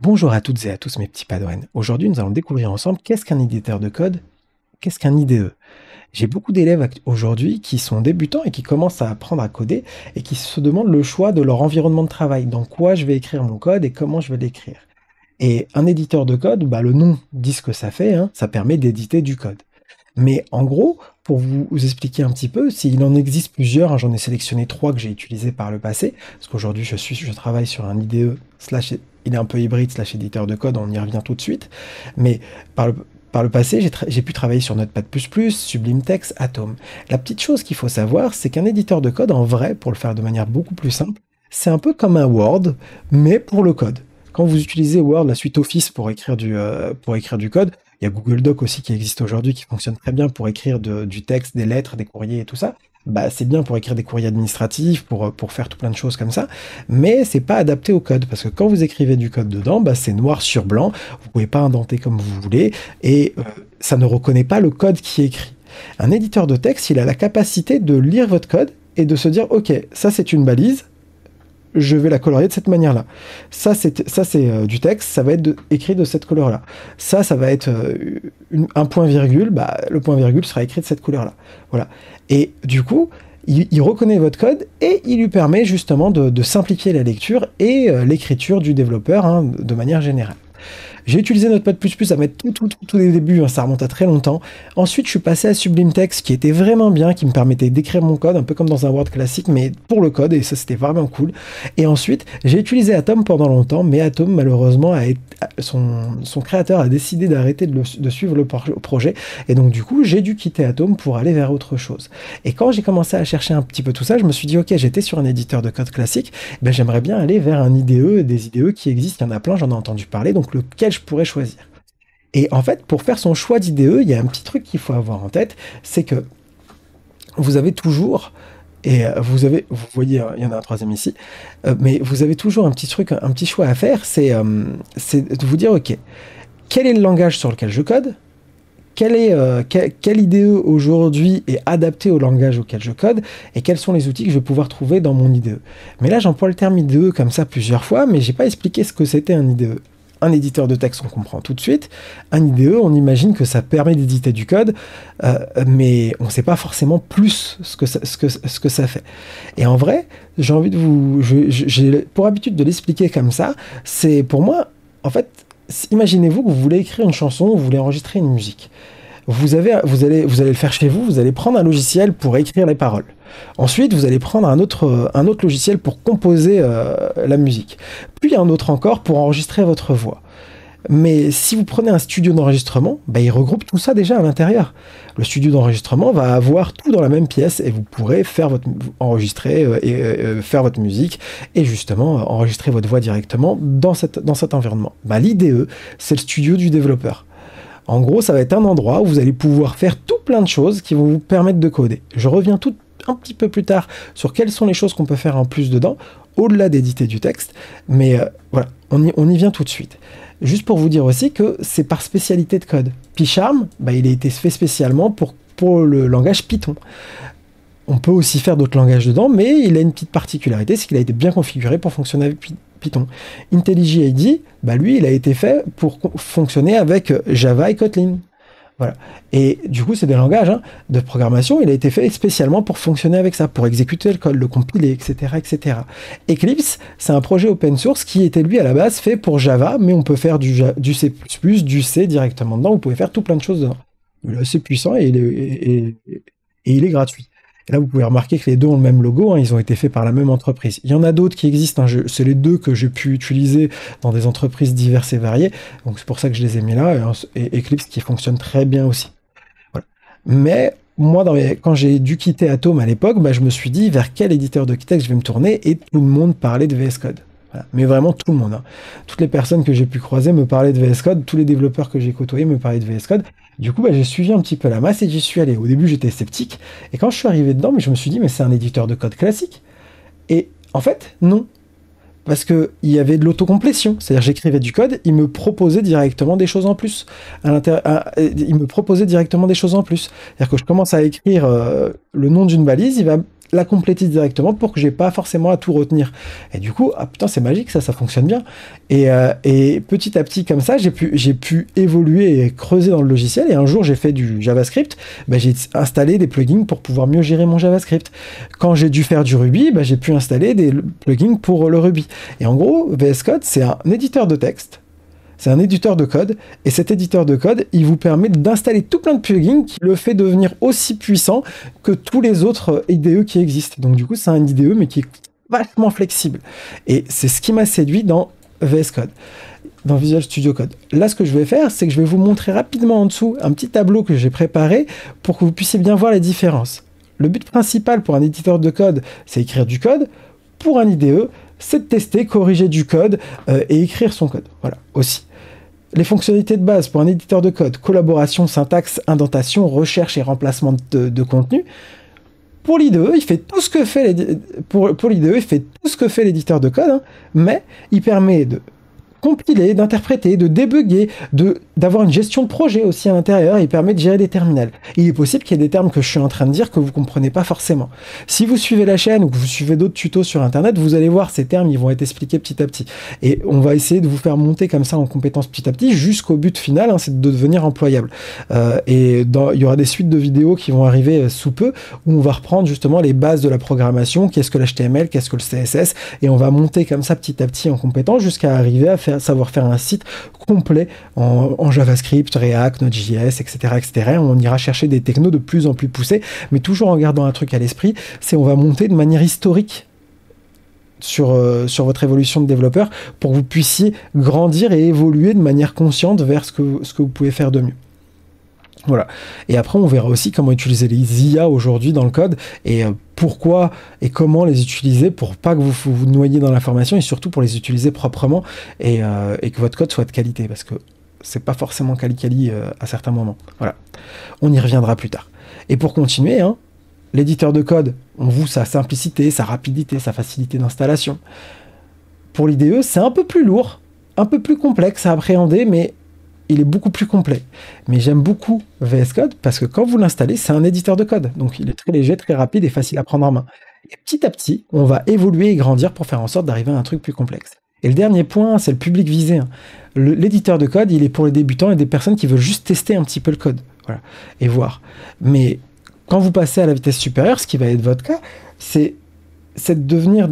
Bonjour à toutes et à tous mes petits padawans. Aujourd'hui, nous allons découvrir ensemble qu'est-ce qu'un éditeur de code, qu'est-ce qu'un IDE. J'ai beaucoup d'élèves aujourd'hui qui sont débutants et qui commencent à apprendre à coder et qui se demandent le choix de leur environnement de travail, dans quoi je vais écrire mon code et comment je vais l'écrire. Et un éditeur de code, le nom dit ce que ça fait, hein, ça permet d'éditer du code. Mais en gros, pour vous expliquer un petit peu, s'il en existe plusieurs, hein, j'en ai sélectionné 3 que j'ai utilisés par le passé, parce qu'aujourd'hui je travaille sur un IDE slash, il est un peu hybride slash éditeur de code, on y revient tout de suite, mais par le passé, j'ai pu travailler sur Notepad++, Sublime Text, Atom. La petite chose qu'il faut savoir, c'est qu'un éditeur de code, en vrai, pour le faire de manière beaucoup plus simple, c'est un peu comme un Word, mais pour le code. Quand vous utilisez Word, la suite Office pour écrire du code, il y a Google Doc aussi qui existe aujourd'hui, qui fonctionne très bien pour écrire du texte, des lettres, des courriers et tout ça. C'est bien pour écrire des courriers administratifs, pour faire tout plein de choses comme ça, mais c'est pas adapté au code, parce que quand vous écrivez du code dedans, c'est noir sur blanc, vous pouvez pas indenter comme vous voulez, et ça ne reconnaît pas le code qui est écrit. Un éditeur de texte, il a la capacité de lire votre code et de se dire, ok, ça c'est une balise, je vais la colorier de cette manière-là. Ça, c'est du texte, ça va être écrit de cette couleur-là. Ça va être un point-virgule, le point-virgule sera écrit de cette couleur-là. Voilà. Et du coup, il reconnaît votre code et il lui permet justement de simplifier la lecture et l'écriture du développeur, hein, de manière générale. J'ai utilisé Notepad++ à mettre tout les débuts, hein, ça remonte à très longtemps. Ensuite, je suis passé à Sublime Text, qui était vraiment bien, qui me permettait d'écrire mon code, un peu comme dans un Word classique, mais pour le code, et ça, c'était vraiment cool. Et ensuite, j'ai utilisé Atom pendant longtemps, mais Atom, malheureusement, son créateur a décidé d'arrêter de suivre le projet, et donc du coup, j'ai dû quitter Atom pour aller vers autre chose. Et quand j'ai commencé à chercher un petit peu tout ça, je me suis dit, ok, j'étais sur un éditeur de code classique, j'aimerais bien aller vers un IDE, des IDE qui existent, il y en a plein, j'en ai entendu parler, donc lequel je pourrais choisir. Et en fait, pour faire son choix d'IDE, il y a un petit truc qu'il faut avoir en tête, c'est que vous avez toujours, et vous voyez, il y en a un troisième ici, mais vous avez toujours un petit truc, un petit choix à faire, c'est de vous dire, ok, quel est le langage sur lequel je code? Quel IDE aujourd'hui est adapté au langage auquel je code et quels sont les outils que je vais pouvoir trouver dans mon IDE. Mais là, j'emploie le terme IDE comme ça plusieurs fois, mais j'ai pas expliqué ce que c'était un IDE. Un éditeur de texte, on comprend tout de suite. Un IDE, on imagine que ça permet d'éditer du code, mais on ne sait pas forcément plus ce que ça fait. Et en vrai, j'ai pour habitude de l'expliquer comme ça. C'est pour moi, en fait, imaginez-vous que vous voulez écrire une chanson, vous voulez enregistrer une musique. Vous allez le faire chez vous, vous allez prendre un logiciel pour écrire les paroles. Ensuite, vous allez prendre un autre logiciel pour composer la musique. Puis un autre encore pour enregistrer votre voix. Mais si vous prenez un studio d'enregistrement, il regroupe tout ça déjà à l'intérieur. Le studio d'enregistrement va avoir tout dans la même pièce et vous pourrez enregistrer et faire votre musique et justement enregistrer votre voix directement dans cet environnement. L'IDE, c'est le studio du développeur. En gros, ça va être un endroit où vous allez pouvoir faire tout plein de choses qui vont vous permettre de coder. Je reviens un petit peu plus tard sur quelles sont les choses qu'on peut faire en plus dedans, au-delà d'éditer du texte, mais voilà, on y vient tout de suite. Juste pour vous dire aussi que c'est par spécialité de code. PyCharm, il a été fait spécialement pour le langage Python. On peut aussi faire d'autres langages dedans, mais il a une petite particularité, c'est qu'il a été bien configuré pour fonctionner avec Python. IntelliJ IDEA, lui, il a été fait pour fonctionner avec Java et Kotlin. Voilà. Et du coup, c'est des langages de programmation, il a été fait spécialement pour fonctionner avec ça, pour exécuter le code, le compiler, etc., etc. Eclipse, c'est un projet open source qui était, lui, à la base, fait pour Java, mais on peut faire du C++, du C directement dedans, vous pouvez faire tout plein de choses dedans. Il est assez puissant et il est gratuit. Et là, vous pouvez remarquer que les deux ont le même logo, ils ont été faits par la même entreprise. Il y en a d'autres qui existent, c'est les deux que j'ai pu utiliser dans des entreprises diverses et variées, donc c'est pour ça que je les ai mis là, et Eclipse qui fonctionne très bien aussi. Voilà. Mais moi, quand j'ai dû quitter Atom à l'époque, je me suis dit vers quel éditeur de texte je vais me tourner, et tout le monde parlait de VS Code. Voilà. Mais vraiment tout le monde. Toutes les personnes que j'ai pu croiser me parlaient de VS Code, tous les développeurs que j'ai côtoyés me parlaient de VS Code. Du coup, j'ai suivi un petit peu la masse et j'y suis allé. Au début, j'étais sceptique. Et quand je suis arrivé dedans, je me suis dit, mais c'est un éditeur de code classique. Et en fait, non. Parce qu'il y avait de l'autocomplétion. C'est-à-dire, j'écrivais du code, il me proposait directement des choses en plus. Il me proposait directement des choses en plus. C'est-à-dire que je commence à écrire le nom d'une balise, il va la compléter directement pour que j'ai pas forcément à tout retenir. Et du coup, ah putain, c'est magique, ça fonctionne bien. Et petit à petit, comme ça, j'ai pu évoluer et creuser dans le logiciel. Et un jour, j'ai fait du JavaScript. Ben, j'ai installé des plugins pour pouvoir mieux gérer mon JavaScript. Quand j'ai dû faire du Ruby, ben, j'ai pu installer des plugins pour le Ruby. Et en gros, VS Code, c'est un éditeur de texte. C'est un éditeur de code, et cet éditeur de code, il vous permet d'installer tout plein de plugins qui le fait devenir aussi puissant que tous les autres IDE qui existent. Donc du coup, c'est un IDE, mais qui est vachement flexible. Et c'est ce qui m'a séduit dans VS Code, dans Visual Studio Code. Là, ce que je vais faire, c'est que je vais vous montrer rapidement en dessous un petit tableau que j'ai préparé pour que vous puissiez bien voir les différences. Le but principal pour un éditeur de code, c'est écrire du code. Pour un IDE, c'est de tester, corriger du code et écrire son code. Voilà, aussi. Les fonctionnalités de base pour un éditeur de code, collaboration, syntaxe, indentation, recherche et remplacement de contenu. Pour l'IDE, il fait tout ce que fait l'éditeur de code, hein, mais il permet de compiler, d'interpréter, de débugger, d'avoir une gestion de projet aussi à l'intérieur. Il permet de gérer des terminals. Il est possible qu'il y ait des termes que je suis en train de dire que vous ne comprenez pas forcément. Si vous suivez la chaîne ou que vous suivez d'autres tutos sur Internet, vous allez voir ces termes, ils vont être expliqués petit à petit. Et on va essayer de vous faire monter comme ça en compétences petit à petit jusqu'au but final, hein, c'est de devenir employable. Il y aura des suites de vidéos qui vont arriver sous peu où on va reprendre justement les bases de la programmation, qu'est-ce que l'HTML, qu'est-ce que le CSS, et on va monter comme ça petit à petit en compétences jusqu'à arriver à savoir faire un site complet en JavaScript, React, Node.js, etc., etc. On ira chercher des technos de plus en plus poussés, mais toujours en gardant un truc à l'esprit, c'est on va monter de manière historique sur votre évolution de développeur pour que vous puissiez grandir et évoluer de manière consciente vers ce que vous pouvez faire de mieux. Voilà. Et après, on verra aussi comment utiliser les IA aujourd'hui dans le code et pourquoi et comment les utiliser pour pas que vous noyiez dans l'information et surtout pour les utiliser proprement et que votre code soit de qualité parce que c'est pas forcément quali à certains moments. Voilà. On y reviendra plus tard. Et pour continuer, hein, l'éditeur de code, on voit sa simplicité, sa rapidité, sa facilité d'installation. Pour l'IDE, c'est un peu plus lourd, un peu plus complexe à appréhender, mais il est beaucoup plus complet. Mais j'aime beaucoup VS Code parce que quand vous l'installez, c'est un éditeur de code. Donc il est très léger, très rapide et facile à prendre en main. Et petit à petit, on va évoluer et grandir pour faire en sorte d'arriver à un truc plus complexe. Et le dernier point, c'est le public visé. Hein. L'éditeur de code, il est pour les débutants et des personnes qui veulent juste tester un petit peu le code. Voilà, et voir. Mais quand vous passez à la vitesse supérieure, ce qui va être votre cas, c'est de devenir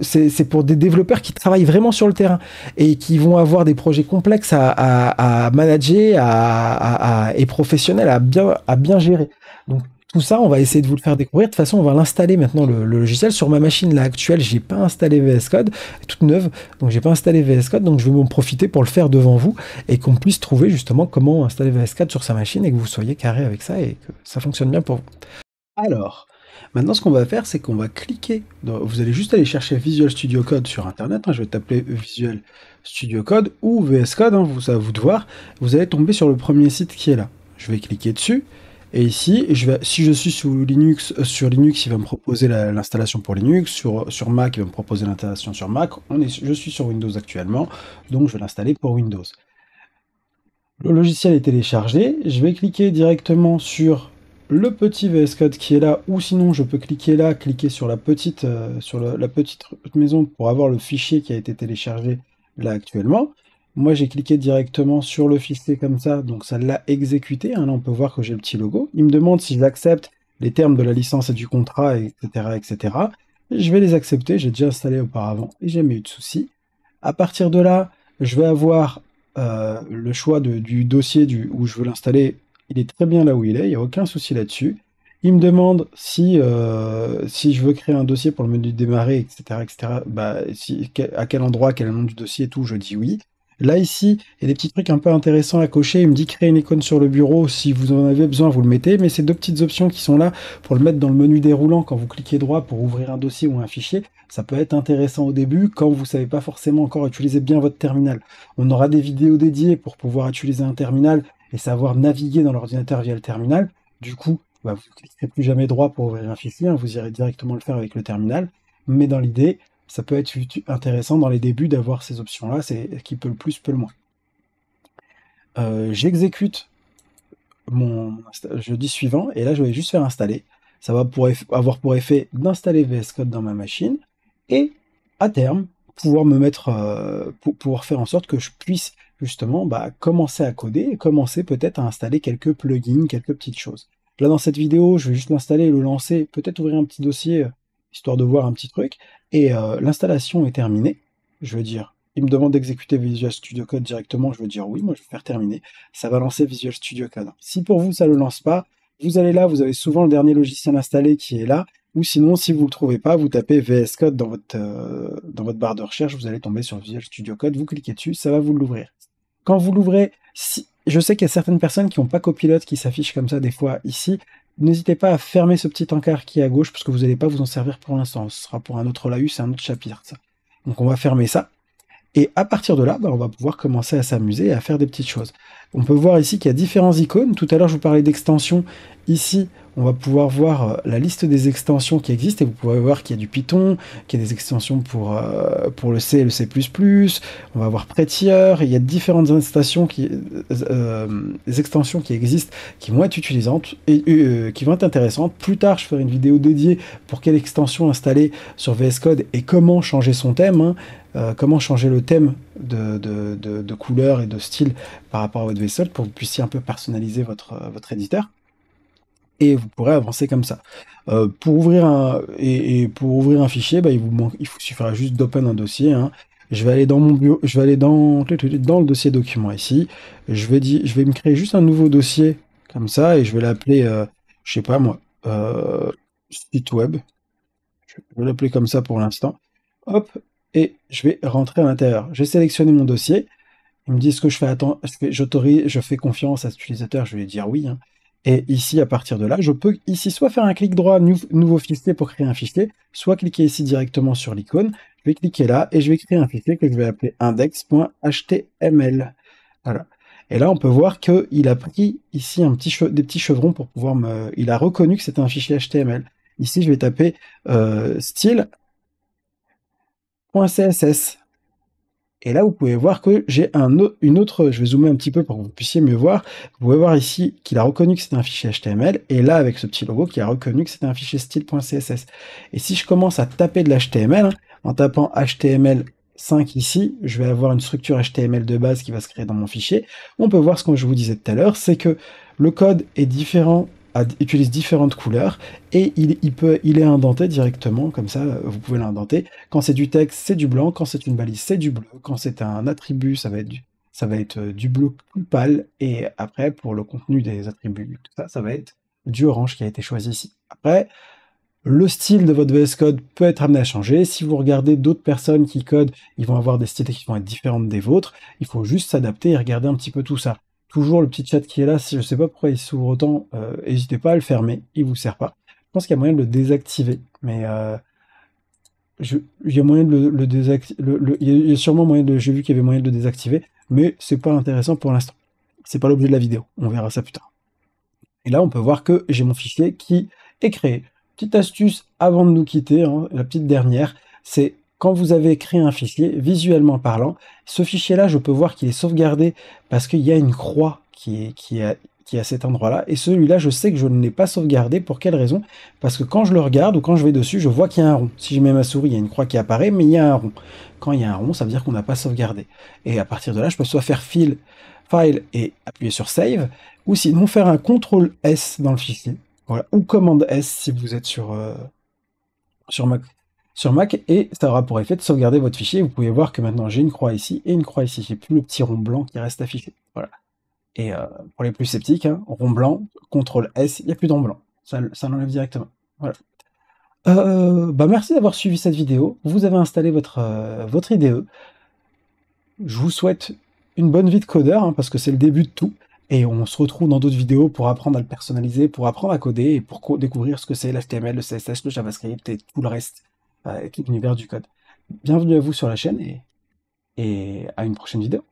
c'est pour des développeurs qui travaillent vraiment sur le terrain et qui vont avoir des projets complexes à manager et professionnels à bien gérer. Donc tout ça, on va essayer de vous le faire découvrir. De toute façon, on va l'installer maintenant, le logiciel. Sur ma machine là actuelle, j'ai pas installé VS Code, toute neuve, donc j'ai pas installé VS Code, donc je vais m'en profiter pour le faire devant vous et qu'on puisse trouver justement comment installer VS Code sur sa machine et que vous soyez carré avec ça et que ça fonctionne bien pour vous. Alors, maintenant, ce qu'on va faire, c'est qu'on va cliquer. Vous allez juste aller chercher Visual Studio Code sur Internet. Hein, je vais taper Visual Studio Code ou VS Code, hein, c'est à vous de voir. Vous allez tomber sur le premier site qui est là. Je vais cliquer dessus. Et ici, si je suis sur Linux, il va me proposer l'installation pour Linux. Sur Mac, il va me proposer l'installation sur Mac. Je suis sur Windows actuellement, donc je vais l'installer pour Windows. Le logiciel est téléchargé. Je vais cliquer directement sur le petit VS Code qui est là, ou sinon je peux cliquer là, cliquer sur la petite maison pour avoir le fichier qui a été téléchargé là actuellement. Moi j'ai cliqué directement sur le fichier comme ça, donc ça l'a exécuté, hein, là on peut voir que j'ai le petit logo. Il me demande si j'accepte les termes de la licence et du contrat, etc. etc. Je vais les accepter, j'ai déjà installé auparavant et j'ai jamais eu de soucis. À partir de là, je vais avoir le choix du dossier où je veux l'installer. Il est très bien là où il est, il n'y a aucun souci là-dessus. Il me demande si je veux créer un dossier pour le menu démarrer, etc. etc. Bah, à quel endroit, quel est le nom du dossier et tout, je dis oui. Là, ici, il y a des petits trucs un peu intéressants à cocher. Il me dit créer une icône sur le bureau. Si vous en avez besoin, vous le mettez. Mais c'est deux petites options qui sont là pour le mettre dans le menu déroulant quand vous cliquez droit pour ouvrir un dossier ou un fichier. Ça peut être intéressant au début quand vous ne savez pas forcément encore utiliser bien votre terminal. On aura des vidéos dédiées pour pouvoir utiliser un terminal et savoir naviguer dans l'ordinateur via le terminal. Du coup, vous ne cliquerez plus jamais droit pour ouvrir un fichier. Hein, vous irez directement le faire avec le terminal. Mais dans l'idée, ça peut être intéressant dans les débuts d'avoir ces options-là, c'est qui peut le plus, peut le moins. J'exécute je dis suivant, et là je vais juste faire installer. Ça va avoir pour effet d'installer VS Code dans ma machine et à terme pouvoir me mettre, pouvoir faire en sorte que je puisse justement commencer à coder et commencer peut-être à installer quelques plugins, quelques petites choses. Là dans cette vidéo, je vais juste l'installer, le lancer, peut-être ouvrir un petit dossier histoire de voir un petit truc et l'installation est terminée. Je veux dire, il me demande d'exécuter Visual Studio Code directement, je veux dire oui, moi je vais faire terminer. Ça va lancer Visual Studio Code. Si pour vous ça ne le lance pas, vous allez là, vous avez souvent le dernier logiciel installé qui est là, ou sinon si vous ne le trouvez pas, vous tapez VS Code dans votre barre de recherche, vous allez tomber sur Visual Studio Code, vous cliquez dessus, ça va vous l'ouvrir. Quand vous l'ouvrez, je sais qu'il y a certaines personnes qui n'ont pas Copilot qui s'affichent comme ça des fois ici, n'hésitez pas à fermer ce petit encart qui est à gauche parce que vous n'allez pas vous en servir pour l'instant, ce sera pour un autre laïus, c'est un autre chapitre ça. Donc on va fermer ça. Et à partir de là, on va pouvoir commencer à s'amuser et à faire des petites choses. On peut voir ici qu'il y a différents icônes. Tout à l'heure, je vous parlais d'extensions. Ici, on va pouvoir voir la liste des extensions qui existent. Et vous pouvez voir qu'il y a du Python, qu'il y a des extensions pour le C et le C++. On va voir Prettier. Il y a différentes extensions qui existent, qui vont être utilisantes et qui vont être intéressantes. Plus tard, je ferai une vidéo dédiée pour quelle extension installer sur VS Code et comment changer son thème. Comment changer le thème de couleur et de style par rapport à votre VS Code pour que vous puissiez un peu personnaliser votre éditeur. Et vous pourrez avancer comme ça. Pour ouvrir un fichier, il suffira juste d'open un dossier. Hein. Je vais aller dans mon bureau, je vais aller dans le dossier document ici. Je vais me créer juste un nouveau dossier comme ça et je vais l'appeler, je sais pas moi, site web. Je vais l'appeler comme ça pour l'instant. Hop, et je vais rentrer à l'intérieur. J'ai sélectionné mon dossier. Il me dit ce que je fais, je fais confiance à cet utilisateur, je vais lui dire oui. Hein. Et ici, à partir de là, je peux ici soit faire un clic droit, nouveau fichier pour créer un fichier, soit cliquer ici directement sur l'icône. Je vais cliquer là et je vais créer un fichier que je vais appeler index.html. Voilà. Et là, on peut voir qu'il a pris ici des petits chevrons pour pouvoir il a reconnu que c'était un fichier HTML. Ici, je vais taper style.css. Et là, vous pouvez voir que j'ai une autre, je vais zoomer un petit peu pour que vous puissiez mieux voir. Vous pouvez voir ici qu'il a reconnu que c'était un fichier HTML, et là, avec ce petit logo, qu'il a reconnu que c'était un fichier style.css. Et si je commence à taper de l'HTML, hein, en tapant HTML5 ici, je vais avoir une structure HTML de base qui va se créer dans mon fichier. On peut voir ce que je vous disais tout à l'heure, c'est que le code est différent, utilise différentes couleurs et il est indenté directement, comme ça vous pouvez l'indenter. Quand c'est du texte, c'est du blanc, quand c'est une balise, c'est du bleu, quand c'est un attribut, ça va être du bleu plus pâle, et après pour le contenu des attributs, tout ça, ça va être du orange qui a été choisi ici. Après, le style de votre VS Code peut être amené à changer. Si vous regardez d'autres personnes qui codent, ils vont avoir des styles qui vont être différents des vôtres. Il faut juste s'adapter et regarder un petit peu tout ça. Toujours le petit chat qui est là, si je ne sais pas pourquoi il s'ouvre autant, n'hésitez pas à le fermer, il ne vous sert pas. Je pense qu'il y a moyen de le désactiver, mais il y a moyen de le désactiver. Il y a sûrement moyen j'ai vu qu'il y avait moyen de le désactiver, mais c'est pas intéressant pour l'instant. C'est pas l'objet de la vidéo, on verra ça plus tard. Et là, on peut voir que j'ai mon fichier qui est créé. Petite astuce avant de nous quitter, hein, la petite dernière, c'est quand vous avez créé un fichier, visuellement parlant, ce fichier-là, je peux voir qu'il est sauvegardé parce qu'il y a une croix qui est à cet endroit-là, et celui-là, je sais que je ne l'ai pas sauvegardé. Pour quelle raison? Parce que quand je le regarde ou quand je vais dessus, je vois qu'il y a un rond. Si je mets ma souris, il y a une croix qui apparaît, mais il y a un rond. Quand il y a un rond, ça veut dire qu'on n'a pas sauvegardé. Et à partir de là, je peux soit faire File et appuyer sur Save, ou sinon faire un CTRL S dans le fichier. Voilà, ou commande S si vous êtes sur Mac, et ça aura pour effet de sauvegarder votre fichier. Vous pouvez voir que maintenant j'ai une croix ici et une croix ici. J'ai plus le petit rond blanc qui reste affiché. Voilà. Et pour les plus sceptiques, hein, rond blanc, CTRL S, il n'y a plus de rond blanc. Ça l'enlève directement. Voilà. Merci d'avoir suivi cette vidéo. Vous avez installé votre IDE. Je vous souhaite une bonne vie de codeur, hein, parce que c'est le début de tout. Et on se retrouve dans d'autres vidéos pour apprendre à le personnaliser, pour apprendre à coder et pour découvrir ce que c'est l'HTML, le CSS, le JavaScript et tout le reste, tout l'univers du code. Bienvenue à vous sur la chaîne et à une prochaine vidéo.